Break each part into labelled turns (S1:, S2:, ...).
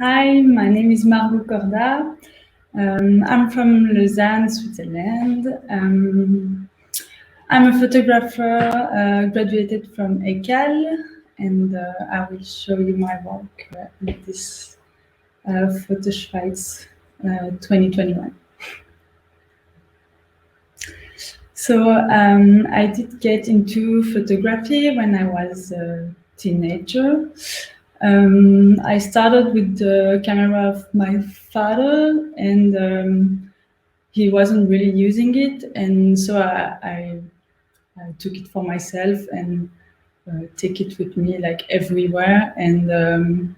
S1: Hi, my name is Margot Corda. I'm from Lausanne, Switzerland. I'm a photographer, graduated from ECAL, and I will show you my work in this Photo Schweiz 2021. So I did get into photography when I was a teenager. I started with the camera of my father, and he wasn't really using it, and so I took it for myself and take it with me like everywhere. And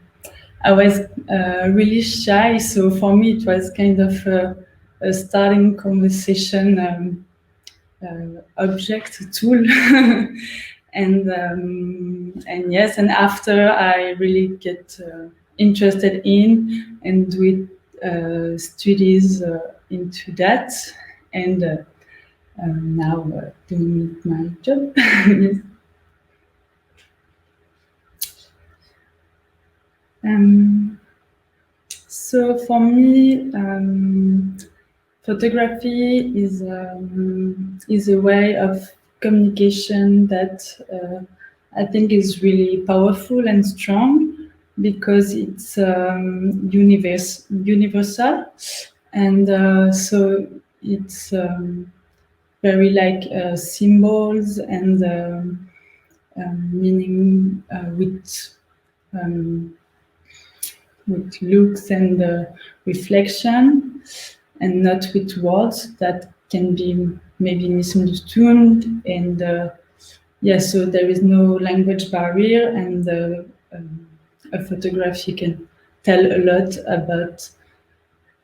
S1: I was really shy, so for me it was kind of a starting conversation. Object tool. And yes, and after I really get interested in and do it studies into that, and now doing my job. Yes. um, so for me, photography is a way of communication that I think is really powerful and strong because it's universal, and so it's very like symbols and meaning um, with looks and reflection, and not with words that can be maybe misunderstood. And yeah, so there is no language barrier, and a photography can tell a lot about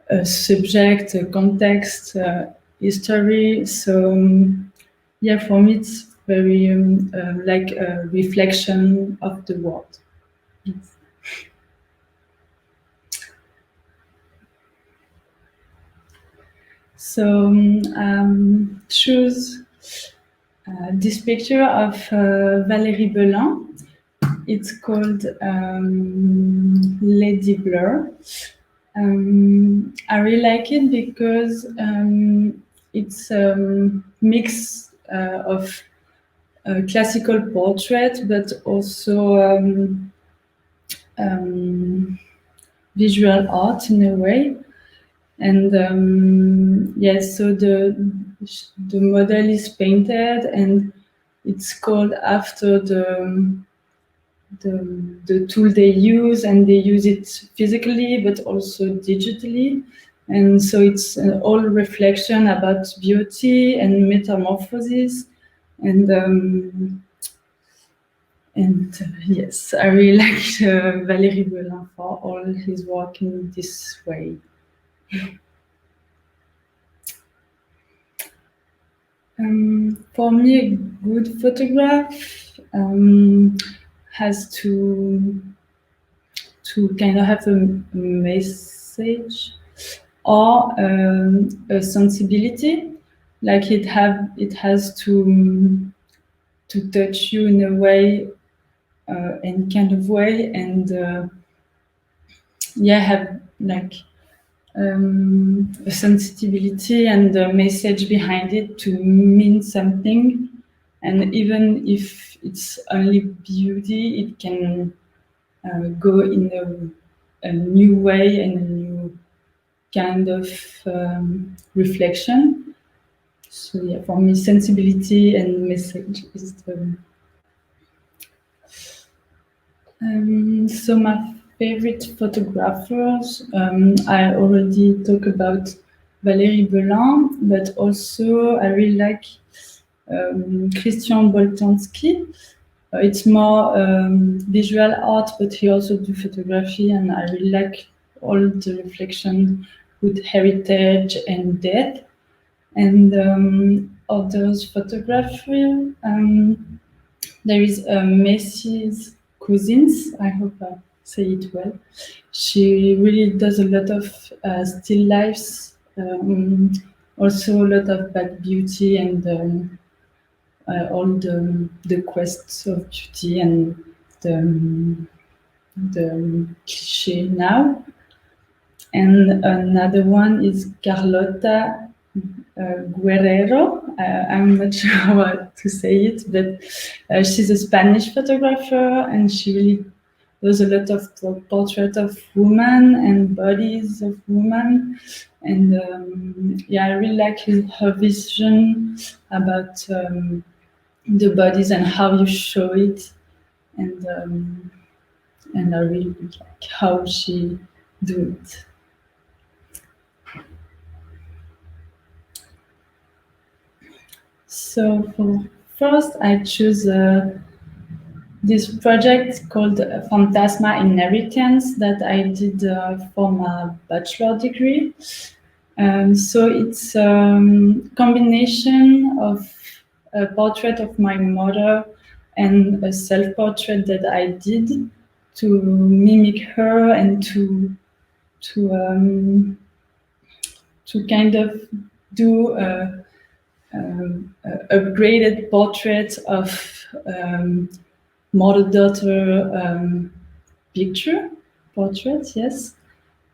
S1: a subject, a context, history. So yeah, for me it's very like a reflection of the world. Yes. So choose this picture of Valérie Belin. It's called Lady Blur. I really like it because it's a mix of classical portrait, but also um, visual art in a way. And yes, so the model is painted, and it's called after the tool they use, and they use it physically but also digitally. And so it's all reflection about beauty and metamorphosis. And yes, I really like Valérie Belin for all his work in this way. For me, a good photograph has to kind of have a message or a sensibility. Like it has to touch you in a way, any kind of way, and yeah, have like a sensitivity and a message behind it to mean something. And even if it's only beauty, it can go in a new way and a new kind of reflection. So yeah, for me, sensibility and message is the. So my favorite photographers, I already talked about Valérie Belin, but also I really like Christian Boltanski. It's more visual art, but he also do photography, and I really like all the reflection with heritage and death. And others photography. There is Macy's Cousins. I hope I say it well. She really does a lot of still lifes, also a lot of bad beauty, and all the quests of beauty, and the the cliché now. And another one is Carlota Guerrero. I'm not sure how to say it, but she's a Spanish photographer, and she really does a lot of portraits of women and bodies of women. And yeah, I really like her vision about the bodies and how you show it, and I really like how she do it. So for first, I choose this project called Phantasma Inheritance that I did for my bachelor degree. So it's a combination of a portrait of my mother and a self-portrait that I did to mimic her and to kind of do a upgraded portrait of mother-daughter portrait, yes.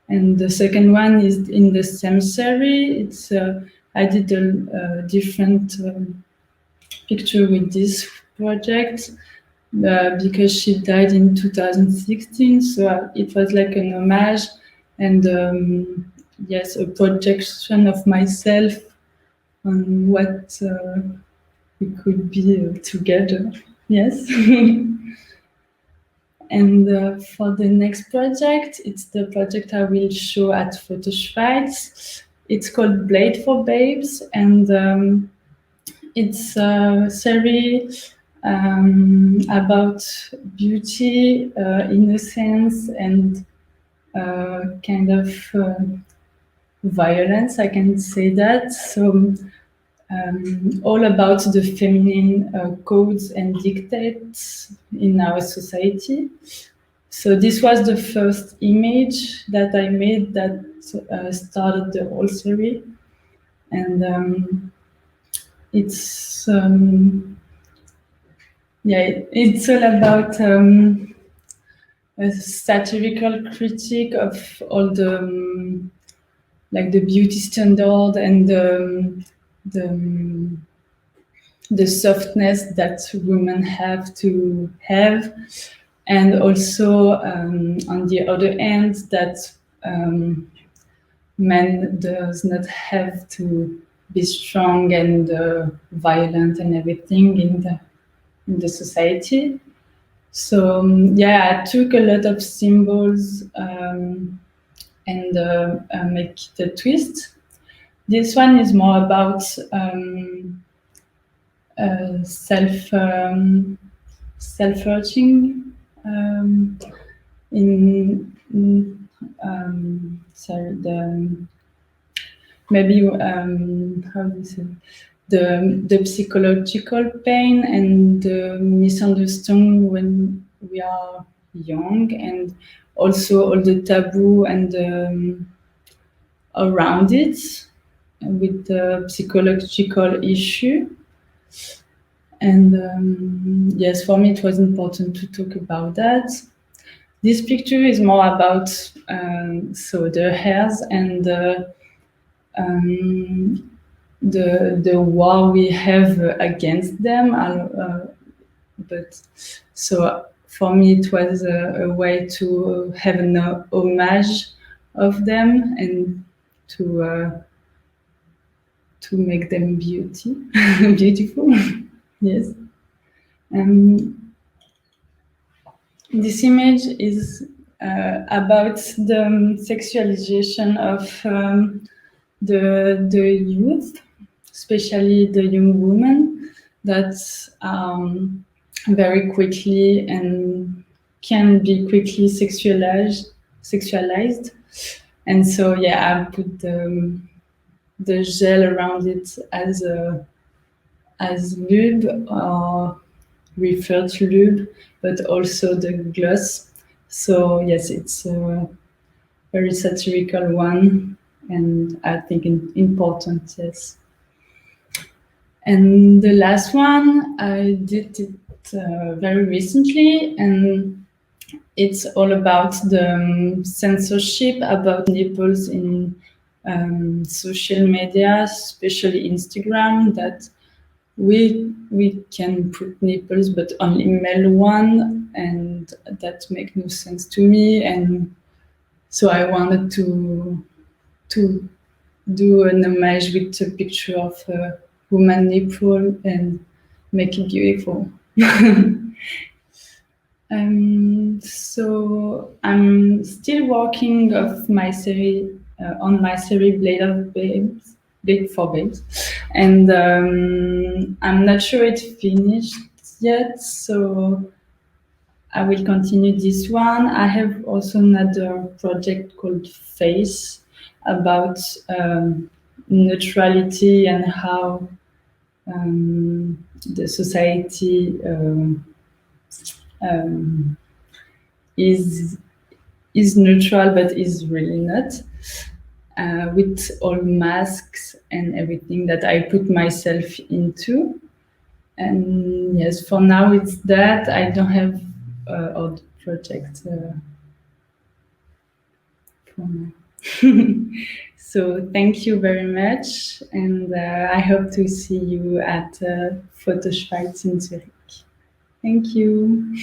S1: And the second one is in the same series. It's I did a different picture with this project because she died in 2016. So it was like an homage and yes, a projection of myself on what we could be together. Yes. And for the next project, it's the project I will show at Photo Schweiz. It's called Blade for Babes, and it's a series about beauty, innocence, and kind of violence, I can say that. So all about the feminine codes and dictates in our society. So this was the first image that I made that started the whole series, and it's it's all about a satirical critique of all the like the beauty standard and the softness that women have to have, and also on the other end that men does not have to be strong and violent and everything in the society. So yeah, I took a lot of symbols and make it a twist. This one is more about self-searching sorry, how do you say, the psychological pain and the misunderstanding when we are young, and also all the taboo and around it with the psychological issue. And yes, for me it was important to talk about that. This picture is more about so the hairs and the war we have against them. But so for me it was a way to have an homage of them and to make them beautiful. Yes. This image is about the sexualization of the youth, especially the young women that very quickly and can be quickly sexualized. And so yeah, I put the gel around it as lube or referred to lube, but also the gloss. So yes, it's a very satirical one, and I think important, yes. And the last one, I did it very recently, and it's all about the censorship about nipples in social media, especially Instagram, that we can put nipples but only male one, and that make no sense to me. And so I wanted to do an image with a picture of a woman nipple and make it beautiful. So I'm still working of my series on my series Blade of Babes, Blade for Babes, and I'm not sure it's finished yet. So I will continue this one. I have also another project called Face about neutrality and how the society um, is is neutral but is really not, with all masks and everything that I put myself into. And yes, for now it's that. I don't have other projects for now. So thank you very much, and I hope to see you at Photo Schweiz in Zurich. Thank you.